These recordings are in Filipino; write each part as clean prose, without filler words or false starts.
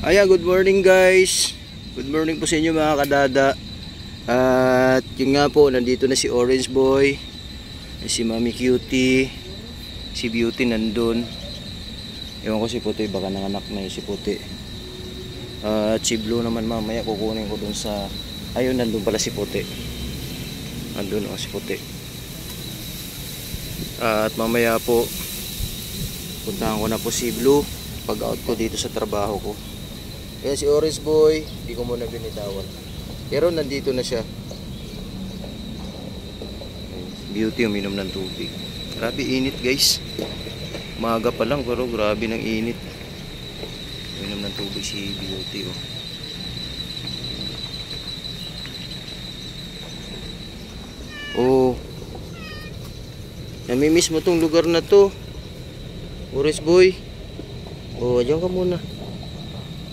Ayan, good morning guys. Good morning po sa inyo mga kadada. At yun nga po, nandito na si Orange Boy, si Mami Cutie, si Beauty nandun. Ewan ko si Puti, baka nanganak na yung si Puti. At si Blue naman mamaya kukunin ko dun sa... Ayun, nandun pala si Puti. Nandun o si Puti. At mamaya po puntahan ko na po si Blue pag out ko dito sa trabaho ko. Kaya si Orange Boy, hindi ko muna binitawan. Pero nandito na siya. Beauty uminom ng tubig. Grabe init guys. Umaga pa lang pero grabe ng init. Uminom ng tubig si Beauty oh. Oh. Namimiss mo tong lugar na to, Orange Boy. Oh, diyan ka muna.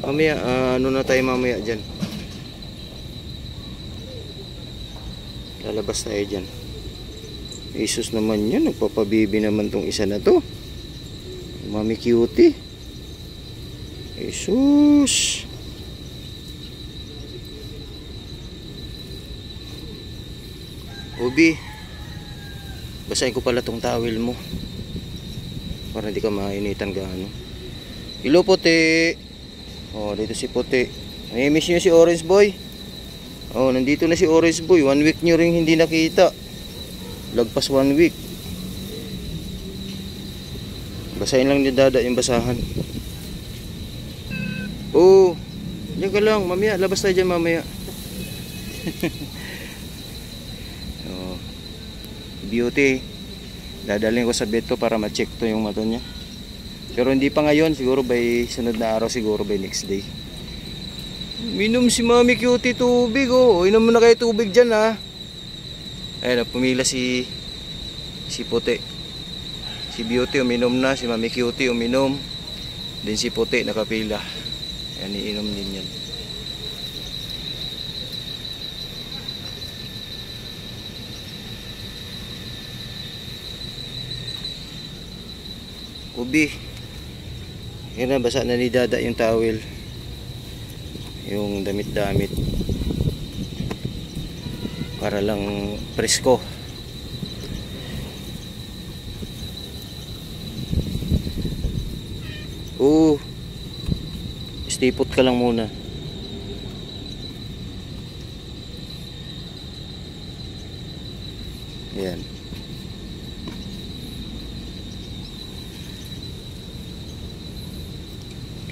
Mamaya, ano na tayo mamaya dyan. Lalabas tayo dyan. Jesus naman yan. Nagpapabibi naman tong isa na to. Mami Cutie. Jesus. Ubi. Basahin ko pala tong towel mo. Para hindi ka mainitan gaano. Hello Puti. Oh, dito si Puti. May-miss nyo si Orange Boy. Oh, nandito na si Orange Boy. 1 week nyo rin hindi nakita. Lagpas 1 week. Basahin lang ni Dada yung basahan. Oh, diyan ka lang. Mamaya, labas tayo dyan mamaya. Oh, Beauty. Dadalhin ko sa bed to para ma-check to yung mata niya. Pero hindi pa ngayon, siguro by sunod na araw, siguro by next day. Minom si Mami Cutie tubig oh. Inom mo na kayo tubig dyan ha. Ayun, pumila si Puti. Si Beauty uminom na, si Mami Cutie uminom. Then si Puti nakapila. Ayan, iinom din yan. Ubi. Yan na, basa na ni Dada yung towel. Yung damit-damit. Para lang presko. Stay put ka lang muna. Yan.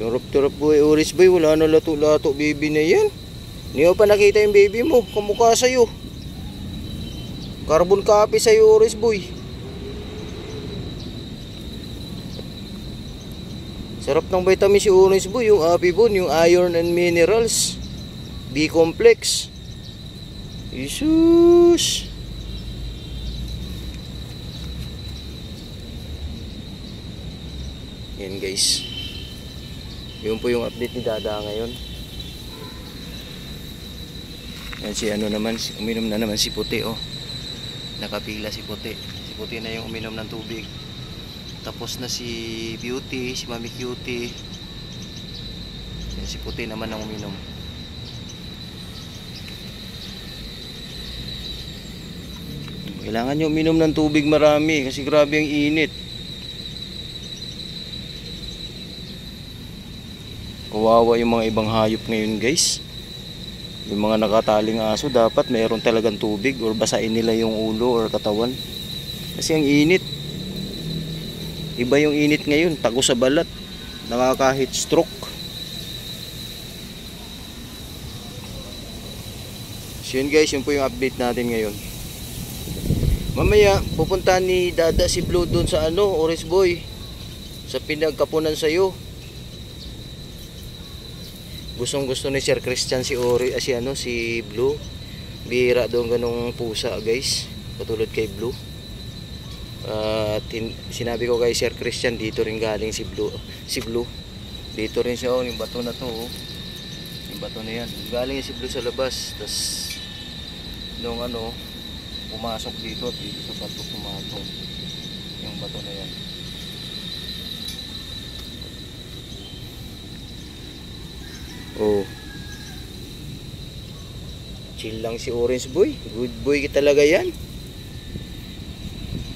Turop-turop boy, Orange Boy, wala na lato-lato baby na yan. Hindi mo pa nakita yung baby mo, kamukha sa'yo. Carbon copy sa'yo Orange Boy. Sarap ng vitamin si Orange Boy, yung Apibon, yung iron and minerals. B-complex. Jesus. Yan guys. Yun po yung update ni Dada ngayon. Yan si ano naman, uminom na naman si Puti oh. Nakapila si Puti. Si Puti na yung uminom ng tubig. Tapos na si Beauty, si Mami Cutie. Yan si Puti naman ang uminom. Kailangan nyo uminom ng tubig marami kasi grabe ang init. Kawawa yung mga ibang hayop ngayon guys. Yung mga nakataling aso dapat mayroon talagang tubig or basain nila yung ulo or katawan. Kasi ang init. Iba yung init ngayon, tago sa balat. Nakaka-heat stroke. So yun guys, yun po yung update natin ngayon. Mamaya pupunta ni Dada si Blue doon sa ano, Orange Boy. Sa pinagkapunan sa'yo. Gustong gusto ni Sir Christian si Blue. Bihira doon ganong pusa guys. Katulad kay Blue. At sinabi ko kay Sir Christian dito rin galing si Blue. Dito rin siya oh, yung bato na to oh. Yung bato na yan. Galing si Blue sa labas. Tas nung ano pumasok dito at dito sa bato pumatong yung bato na yan. Oh. Chill lang si Orange Boy. Good boy talaga yan.